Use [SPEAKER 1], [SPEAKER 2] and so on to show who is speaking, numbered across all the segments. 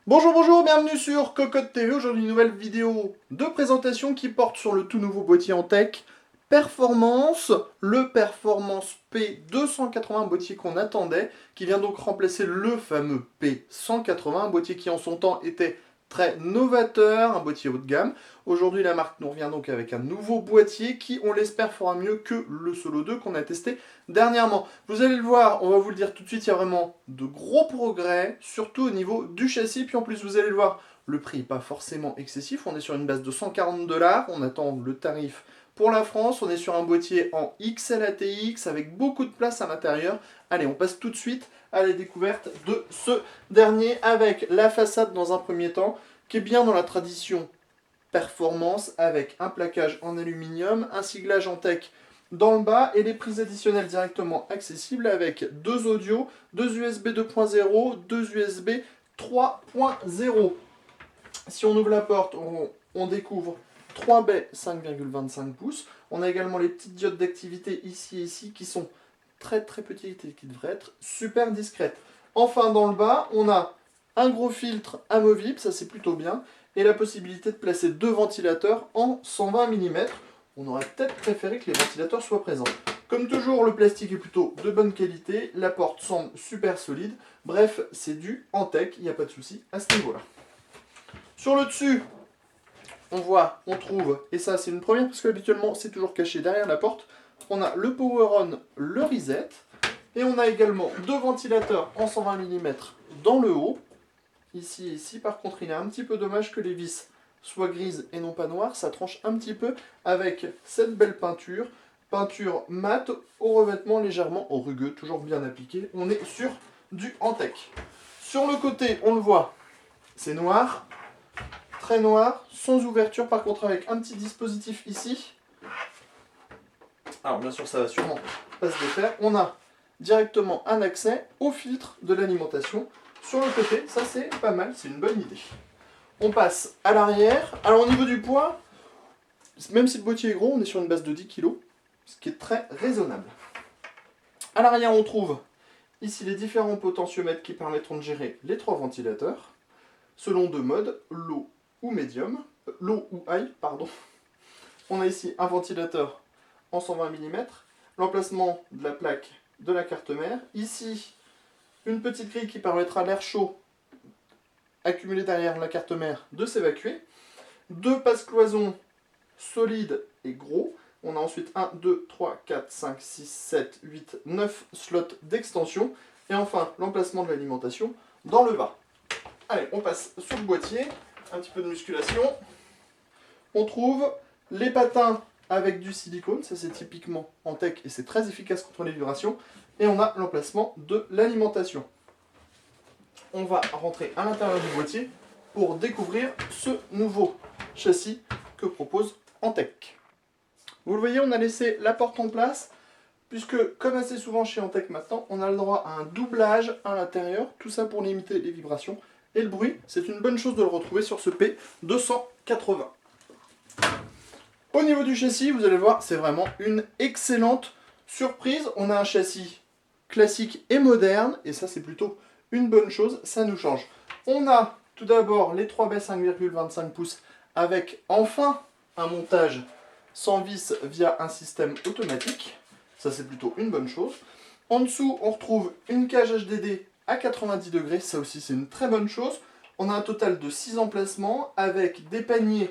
[SPEAKER 1] Bonjour, bonjour, bienvenue sur Cocotte TV. Aujourd'hui, une nouvelle vidéo de présentation qui porte sur le tout nouveau boîtier Antec Performance, le Performance P280, un boîtier qu'on attendait, qui vient donc remplacer le fameux P180, un boîtier qui en son temps était très novateur, un boîtier haut de gamme. Aujourd'hui, la marque nous revient donc avec un nouveau boîtier qui, on l'espère, fera mieux que le Solo 2 qu'on a testé dernièrement. Vous allez le voir, on va vous le dire tout de suite, il y a vraiment de gros progrès, surtout au niveau du châssis. Puis en plus, vous allez le voir, le prix n'est pas forcément excessif. On est sur une base de 140 $. On attend le tarif pour la France. On est sur un boîtier en XL ATX avec beaucoup de place à l'intérieur. Allez, on passe tout de suite à la découverte de ce dernier avec la façade dans un premier temps, qui est bien dans la tradition performance avec un plaquage en aluminium, un siglage Antec dans le bas et les prises additionnelles directement accessibles avec deux audios, deux USB 2.0, deux USB 3.0. Si on ouvre la porte, on découvre 3 baies 5,25 pouces. On a également les petites diodes d'activité ici et ici qui sont très petites et qui devraient être super discrètes. Enfin, dans le bas, on a un gros filtre amovible, ça c'est plutôt bien, et la possibilité de placer deux ventilateurs en 120 mm. On aurait peut-être préféré que les ventilateurs soient présents. Comme toujours, le plastique est plutôt de bonne qualité, la porte semble super solide. Bref, c'est du Antec, il n'y a pas de souci à ce niveau-là. Sur le dessus, on trouve, et ça c'est une première parce que habituellement c'est toujours caché derrière la porte, on a le power on, le reset, et on a également deux ventilateurs en 120 mm dans le haut. Ici et ici, par contre, il est un petit peu dommage que les vis soient grises et non pas noires. Ça tranche un petit peu avec cette belle peinture. Peinture mate au revêtement légèrement rugueux, toujours bien appliqué. On est sur du Antec. Sur le côté, on le voit, c'est noir, très noir, sans ouverture, par contre avec un petit dispositif ici. Alors bien sûr, ça va sûrement pas se défaire. On a directement un accès au filtre de l'alimentation. Sur le côté, ça c'est pas mal, c'est une bonne idée. On passe à l'arrière. Alors au niveau du poids, même si le boîtier est gros, on est sur une base de 10 kg, ce qui est très raisonnable. À l'arrière, on trouve ici les différents potentiomètres qui permettront de gérer les trois ventilateurs, selon deux modes, low ou medium, low ou high, pardon. On a ici un ventilateur en 120 mm, l'emplacement de la plaque de la carte mère, ici une petite grille qui permettra à l'air chaud accumulé derrière la carte mère de s'évacuer. Deux passe-cloisons solides et gros. On a ensuite 1, 2, 3, 4, 5, 6, 7, 8, 9 slots d'extension. Et enfin, l'emplacement de l'alimentation dans le bas. Allez, on passe sur le boîtier. Un petit peu de musculation. On trouve les patins avec du silicone. Ça, c'est typiquement Antec et c'est très efficace contre les vibrations. Et on a l'emplacement de l'alimentation. On va rentrer à l'intérieur du boîtier pour découvrir ce nouveau châssis que propose Antec. Vous le voyez, on a laissé la porte en place, puisque comme assez souvent chez Antec maintenant, on a le droit à un doublage à l'intérieur, tout ça pour limiter les vibrations et le bruit. C'est une bonne chose de le retrouver sur ce P280. Au niveau du châssis, vous allez voir, c'est vraiment une excellente surprise. On a un châssis classique et moderne, et ça c'est plutôt une bonne chose, ça nous change. On a tout d'abord les 3 baies 5,25 pouces avec enfin un montage sans vis via un système automatique. Ça c'est plutôt une bonne chose. En dessous, on retrouve une cage HDD à 90 degrés, ça aussi c'est une très bonne chose. On a un total de 6 emplacements avec des paniers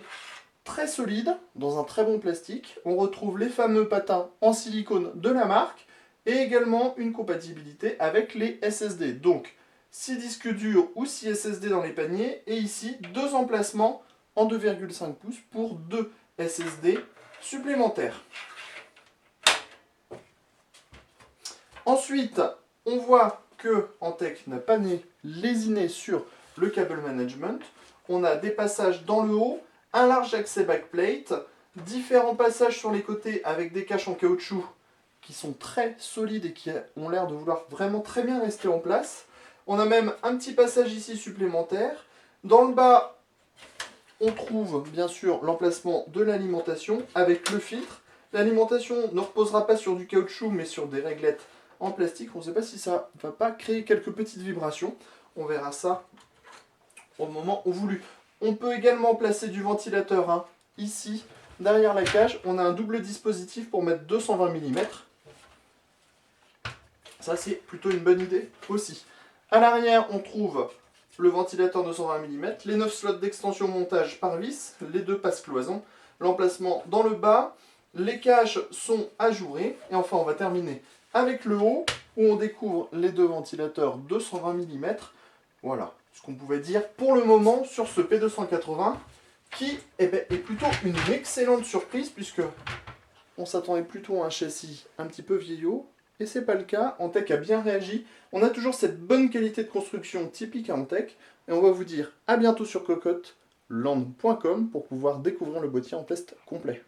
[SPEAKER 1] très solides, dans un très bon plastique. On retrouve les fameux patins en silicone de la marque et également une compatibilité avec les SSD. Donc 6 disques durs ou 6 SSD dans les paniers et ici 2 emplacements en 2,5 pouces pour 2 SSD supplémentaires. Ensuite, on voit que Antec n'a pas lésiné sur le cable management. On a des passages dans le haut, un large accès backplate, différents passages sur les côtés avec des caches en caoutchouc qui sont très solides et qui ont l'air de vouloir vraiment très bien rester en place. On a même un petit passage ici supplémentaire. Dans le bas, on trouve bien sûr l'emplacement de l'alimentation avec le filtre. L'alimentation ne reposera pas sur du caoutchouc mais sur des réglettes en plastique. On ne sait pas si ça ne va pas créer quelques petites vibrations. On verra ça au moment voulu. On peut également placer du ventilateur hein, ici, derrière la cage. On a un double dispositif pour mettre 220 mm. Ça, c'est plutôt une bonne idée aussi. À l'arrière, on trouve le ventilateur 220 mm, les 9 slots d'extension montage par vis, les 2 passes-cloisons, l'emplacement dans le bas, les caches sont ajourées, et enfin on va terminer avec le haut, où on découvre les 2 ventilateurs 220 mm. Voilà ce qu'on pouvait dire pour le moment sur ce P280, qui est plutôt une excellente surprise, puisque on s'attendait plutôt à un châssis un petit peu vieillot, et c'est pas le cas. Antec a bien réagi. On a toujours cette bonne qualité de construction typique à Antec, et on va vous dire à bientôt sur cocotte land.com pour pouvoir découvrir le boîtier en test complet.